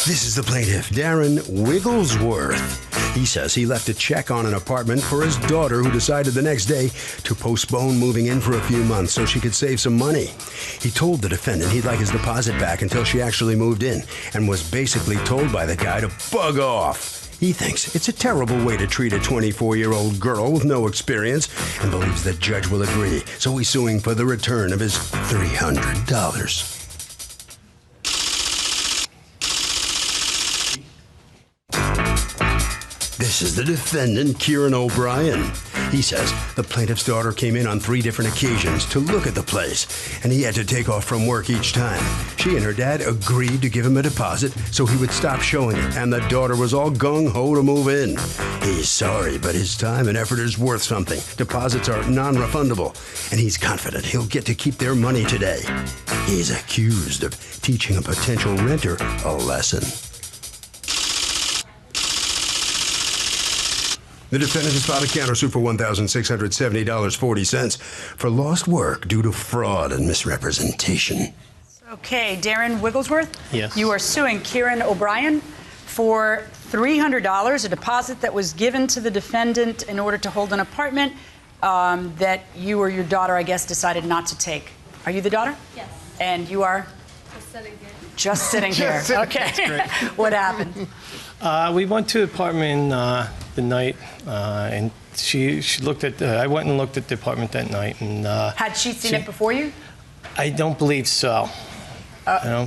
This is the plaintiff, Darren Wigglesworth. He says he left a check on an apartment for his daughter, who decided the next day to postpone moving in for a few months so she could save some money. He told the defendant he'd like his deposit back until she actually moved in, and was basically told by the guy to bug off. He thinks it's a terrible way to treat a 24-year-old girl with no experience, and believes the judge will agree, so he's suing for the return of his $300. This is the defendant, Kieran O'Brien. He says the plaintiff's daughter came in on 3 different occasions to look at the place, and he had to take off from work each time. She and her dad agreed to give him a deposit so he would stop showing it, and the daughter was all gung-ho to move in. He's sorry, but his time and effort is worth something. Deposits are non-refundable, and he's confident he'll get to keep their money today. He's accused of teaching a potential renter a lesson. The defendant has filed a countersuit for $1,670.40 for lost work due to fraud and misrepresentation. Okay, Darren Wigglesworth? Yes. You are suing Kieran O'Brien for $300, a deposit that was given to the defendant in order to hold an apartment that you or your daughter, I guess, decided not to take. Are you the daughter? Yes. And you are? Just sitting here. Just sitting here. Okay. What happened? We went to the apartment the night, and she looked at. I went and looked at the apartment that night, and Had she seen it before you? I don't believe so.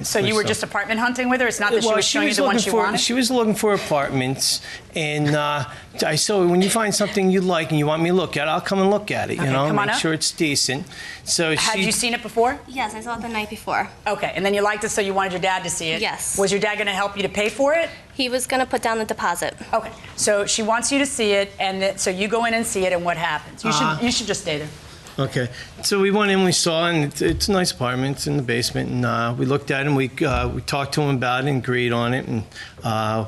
So you were just apartment hunting with her? It's not that she was showing you the one she wanted? She was looking for apartments, and I saw when you find something you like and you want me to look at it, I'll come and look at it, Okay, come on make up. sure it's decent. So Had you seen it before? Yes, I saw it the night before. Okay, and then you liked it, so you wanted your dad to see it? Yes. Was your dad going to help you to pay for it? He was going to put down the deposit. Okay, so she wants you to see it, and so you go in and see it, and what happens? You should just stay there. Okay, so we went in, we saw, and it's a nice apartment. It's in the basement, and we looked at it, and we talked to him about it and agreed on it. And I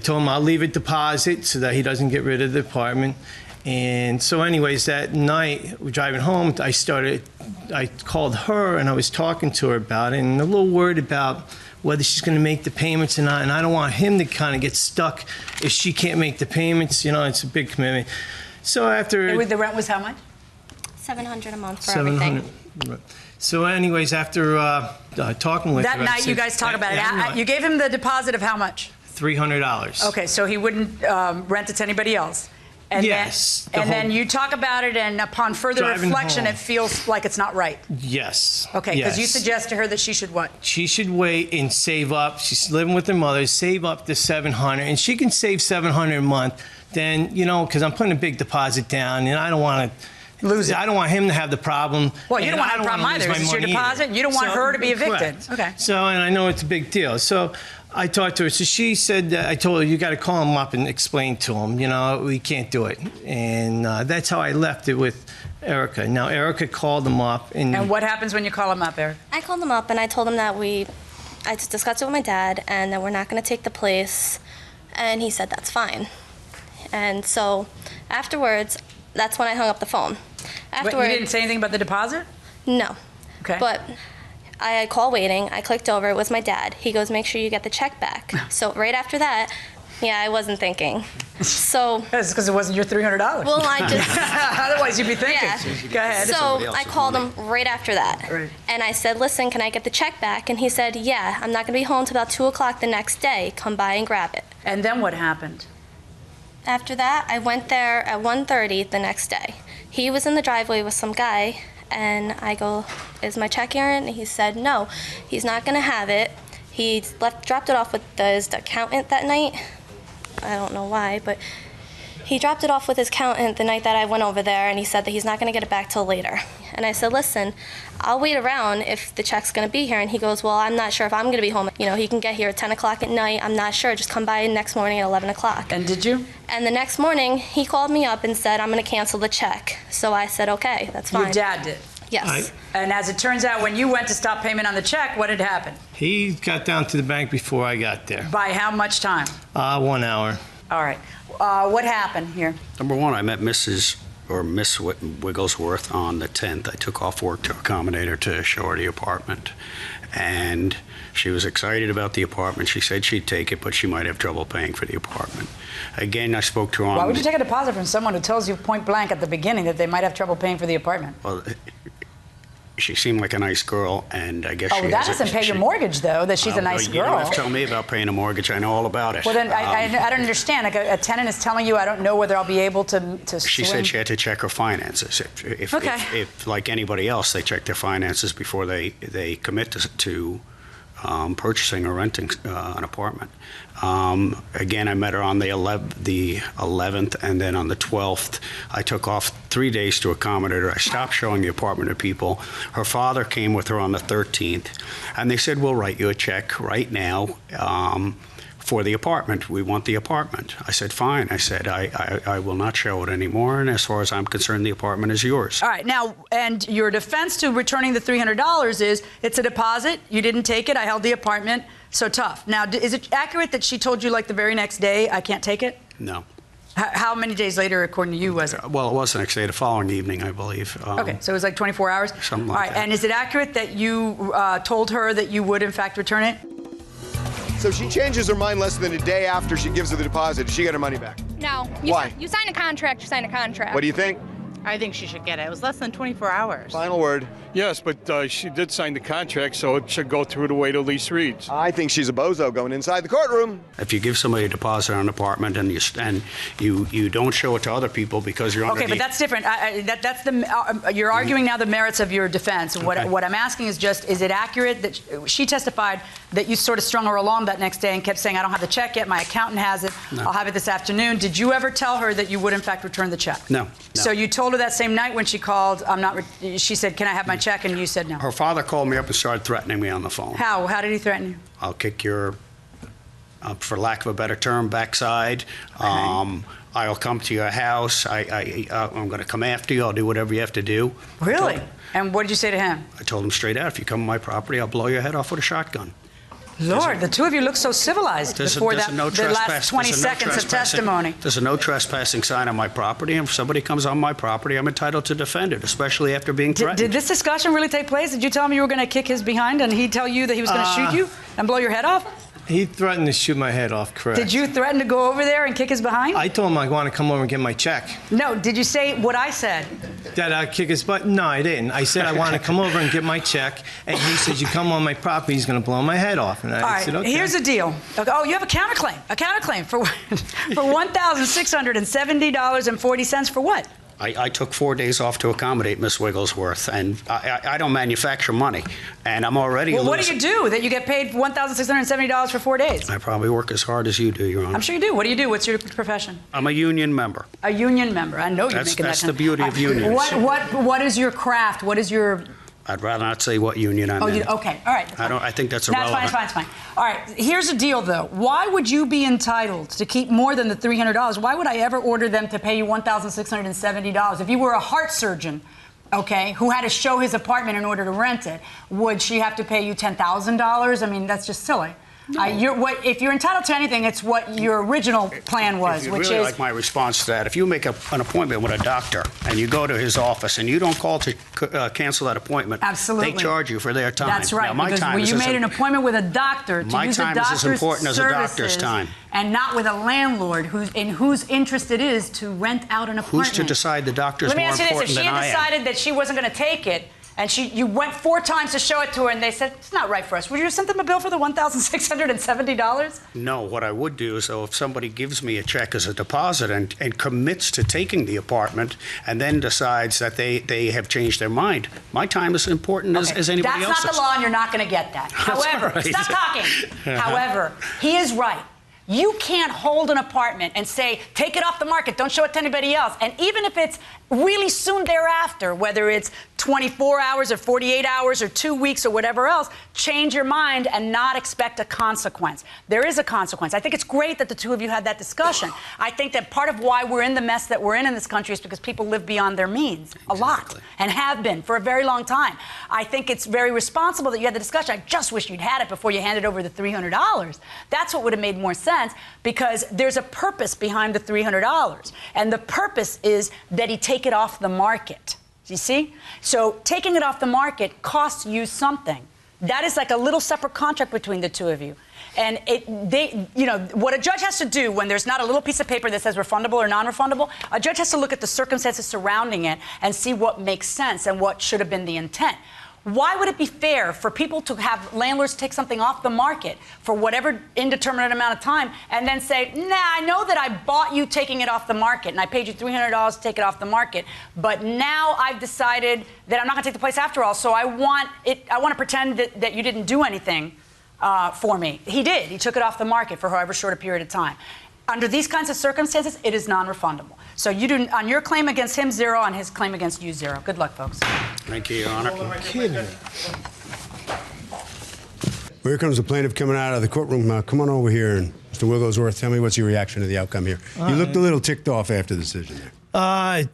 told him I'll leave a deposit so that he doesn't get rid of the apartment. And so, anyways, that night we're driving home. I called her, and I was talking to her about it, and a little worried about whether she's going to make the payments or not. And I don't want him to kind of get stuck if she can't make the payments. You know, it's a big commitment. So after The rent was how much? $700 a month for everything. So anyways, after talking with her... That night you guys talk about it. You gave him the deposit of how much? $300. Okay, so he wouldn't rent it to anybody else? And Yes. Then you talk about it, and upon further reflection, it feels like it's not right. Yes. Okay, because you yes. suggest to her that she should what? She should wait and save up. She's living with her mother. Save up the $700, and she can save $700 a month. Then, you know, because I'm putting a big deposit down, and I don't want to... Lose it. I don't want him to have the problem. Well, you don't want to have a problem either. It's your deposit. You don't want her to be evicted. Correct. Okay. So, and I know it's a big deal. So I talked to her. So she said, I told her, you got to call him up and explain to him, you know, we can't do it. And that's how I left it with Erica. Now, Erica called him up. And what happens when you call him up, Eric? I called him up and I told him that I discussed it with my dad and that we're not going to take the place. And he said, that's fine. And so afterwards, that's when I hung up the phone. But you didn't say anything about the deposit? No. Okay. But I had call waiting. I clicked over. It was my dad. He goes, make sure you get the check back. So right after that, yeah, I wasn't thinking. So that's because it wasn't your $300. Well, I just otherwise you'd be thinking. Yeah. Go ahead. So I called him right after that, Right. and I said, "Listen, can I get the check back?" And he said, "Yeah, I'm not going to be home till about 2 o'clock the next day. Come by and grab it." And then what happened? After that, I went there at 1:30 the next day. He was in the driveway with some guy, and I go, "Is my check here?" And he said, "No, he's not going to have it." He dropped it off with his accountant that night. I don't know why, but he dropped it off with his accountant the night that I went over there, and he said that he's not going to get it back till later. And I said, "Listen, I'll wait around if the check's going to be here." And he goes, "Well, I'm not sure if I'm going to be home. You know, he can get here at 10 o'clock at night. I'm not sure. Just come by next morning at 11 o'clock. And did you? And the next morning, he called me up and said, "I'm going to cancel the check." So I said, "Okay, that's fine." Your dad did? Yes. And as it turns out, when you went to stop payment on the check, what had happened? He got down to the bank before I got there. By how much time? 1 hour. All right. What happened here? Number one, I met Miss Wigglesworth on the 10th. I took off work to accommodate her to show her the apartment. and she was excited about the apartment. She said she'd take it, but she might have trouble paying for the apartment. Again, I spoke to her on... Why would you take a deposit from someone who tells you point blank at the beginning that they might have trouble paying for the apartment? Well, she seemed like a nice girl, and I guess that doesn't pay your mortgage, though, that she's a nice girl. You don't have to tell me about paying a mortgage. I know all about it. Well, then I don't understand. Like a tenant is telling you, I don't know whether I'll be able to She said she had to check her finances. If like anybody else, they check their finances before they commit to purchasing or renting an apartment. Again, I met her on the 11th, and then on the 12th, I took off 3 days to accommodate her. I stopped showing the apartment to people. Her father came with her on the 13th, and they said, we'll write you a check right now for the apartment. We want the apartment. I said, fine. I said, I will not show it anymore, and as far as I'm concerned, the apartment is yours. All right. Now, and your defense to returning the $300 is it's a deposit. You didn't take it. I held the apartment. So tough. Now, is it accurate that she told you like the very next day, I can't take it? No. How many days later, according to you, was it? Well, it was the next day, the following evening, I believe. Okay, so it was like 24 hours? Something like All right, that. and is it accurate that you told her that you would, in fact, return it? So she changes her mind less than a day after she gives her the deposit. Does she get her money back? No. Why? You sign a contract, you sign a contract. What do you think? I think she should get it. It was less than 24 hours. Final word. Yes, but she did sign the contract, so it should go through the way the lease reads. I think she's a bozo going inside the courtroom. If you give somebody a deposit on an apartment and you don't show it to other people because you're under Okay, but that's different. That's you're arguing now the merits of your defense. And what I'm asking is just, is it accurate that she testified that you sort of strung her along that next day and kept saying, I don't have the check yet, my accountant has it, No. I'll have it this afternoon. Did you ever tell her that you would, in fact, return the check? No. So you told her that same night when she called, she said, can I have my check? And you said no. Her father called me up and started threatening me on the phone. How? How did he threaten you? I'll kick your, for lack of a better term, backside. I'll come to your house. I'm going to come after you. I'll do whatever you have to do. Really? And what did you say to him? I told him straight out, if you come on my property, I'll blow your head off with a shotgun. Lord, the two of you look so civilized before the last 20 seconds of testimony. There's a no trespassing sign on my property, and if somebody comes on my property, I'm entitled to defend it, especially after being threatened. Did this discussion really take place? Did you tell him you were going to kick his behind, and he'd tell you that he was going to shoot you and blow your head off? He threatened to shoot my head off, correct. Did you threaten to go over there and kick his behind? I told him I want to come over and get my check. No, did you say what I said? That I'd kick his butt? No, I didn't. I said I want to come over and get my check, and he said, you come on my property, he's going to blow my head off. And I said, okay. Here's the deal. Oh, you have a counterclaim for $1,670.40 for what? I took 4 days off to accommodate Miss Wigglesworth, and I don't manufacture money, and I'm already Well, what do you do that you get paid $1,670 for 4 days? I probably work as hard as you do, Your Honor. I'm sure you do. What do you do? What's your profession? I'm a union member. A union member. I know you're making that That's the beauty of unions. What is your craft? What is your... I'd rather not say what union I'm in. Okay, all right. I think that's irrelevant. irrelevant. That's fine. All right, here's the deal, though. Why would you be entitled to keep more than the $300? Why would I ever order them to pay you $1,670? If you were a heart surgeon, okay, who had to show his apartment in order to rent it, would she have to pay you $10,000? I mean, that's just silly. No. If you're entitled to anything, it's what your original plan was, if you which really is... like my response to that, if you make an appointment with a doctor and you go to his office and you don't call to cancel that appointment, absolutely, they charge you for their time. That's right, now, because you made an appointment with a doctor to use a doctor's is as important as a doctor's time. And not with a landlord in whose interest it is to rent out an apartment. Who's to decide the doctor's more important than I am? Let me ask you this, if she had decided that she wasn't going to take it, and you went 4 times to show it to her, and they said, it's not right for us, would you send them a bill for the $1,670? No, what I would do is, though, if somebody gives me a check as a deposit and commits to taking the apartment and then decides that they have changed their mind, my time is important as anybody else's. That's not the law, and you're not going to get that. However, right. Stop talking. However, he is right. You can't hold an apartment and say, take it off the market, don't show it to anybody else. And even if it's really soon thereafter, whether it's 24 hours or 48 hours or 2 weeks or whatever else, change your mind and not expect a consequence. There is a consequence. I think it's great that the two of you had that discussion. I think that part of why we're in the mess that we're in this country is because people live beyond their means a lot and have been for a very long time. I think it's very responsible that you had the discussion. I just wish you'd had it before you handed over the $300. That's what would have made more sense, because there's a purpose behind the $300. And the purpose is that he take it off the market. You see? So taking it off the market costs you something. That is like a little separate contract between the two of you. And what a judge has to do when there's not a little piece of paper that says refundable or non-refundable, a judge has to look at the circumstances surrounding it and see what makes sense and what should have been the intent. Why would it be fair for people to have landlords take something off the market for whatever indeterminate amount of time and then say, nah, I know that I bought you taking it off the market and I paid you $300 to take it off the market, but now I've decided that I'm not going to take the place after all, so I want to pretend that you didn't do anything for me. He did. He took it off the market for however short a period of time. Under these kinds of circumstances, it is non-refundable. So you do, on your claim against him, 0, on his claim against you, 0. Good luck, folks. Thank you, Your Honor. Kidding me. Well, here comes the plaintiff coming out of the courtroom. Come on over here, and Mr. Wigglesworth, tell me what's your reaction to the outcome here. You looked a little ticked off after the decision there.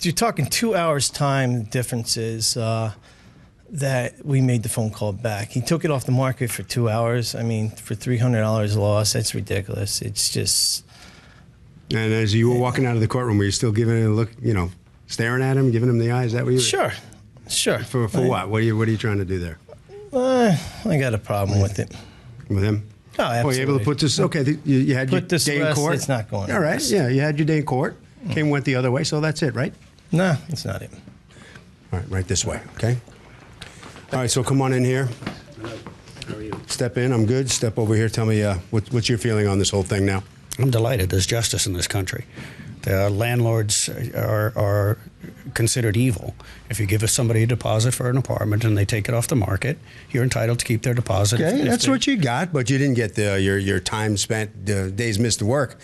You're talking 2 hours time differences that we made the phone call back. He took it off the market for 2 hours. I mean, for $300 loss, that's ridiculous. It's just... And as you were walking out of the courtroom, were you still giving it a look, staring at him, giving him the eye? Is that what you... Sure. For what? What are you trying to do there? I got a problem with it. With him? Oh, absolutely. Well, you able to put this... Okay, you had your day in court? It's not going. All right, yeah, you had your day in court. Went the other way, so that's it, right? No, it's not it. All right, right this way, okay? All right, so come on in here. How are you? Step in, I'm good. Step over here. Tell me what's your feeling on this whole thing now? I'm delighted. There's justice in this country. The landlords are considered evil. If you give somebody a deposit for an apartment and they take it off the market, you're entitled to keep their deposit. Okay, that's what you got, but you didn't get your time spent, days missed to work.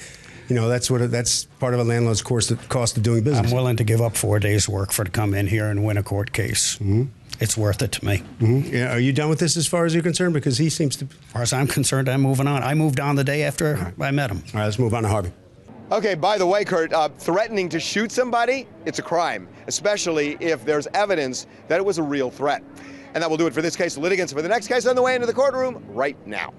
That's part of a landlord's cost of doing business. I'm willing to give up 4 days' work to come in here and win a court case. Mm-hmm. It's worth it to me. Mm-hmm. Yeah, are you done with this as far as you're concerned? Because he seems to... As far as I'm concerned, I'm moving on. I moved on the day after I met him. All right, let's move on to Harvey. Okay, by the way, Kurt, threatening to shoot somebody, it's a crime, especially if there's evidence that it was a real threat. And that will do it for this case. Litigants for the next case on the way into the courtroom right now.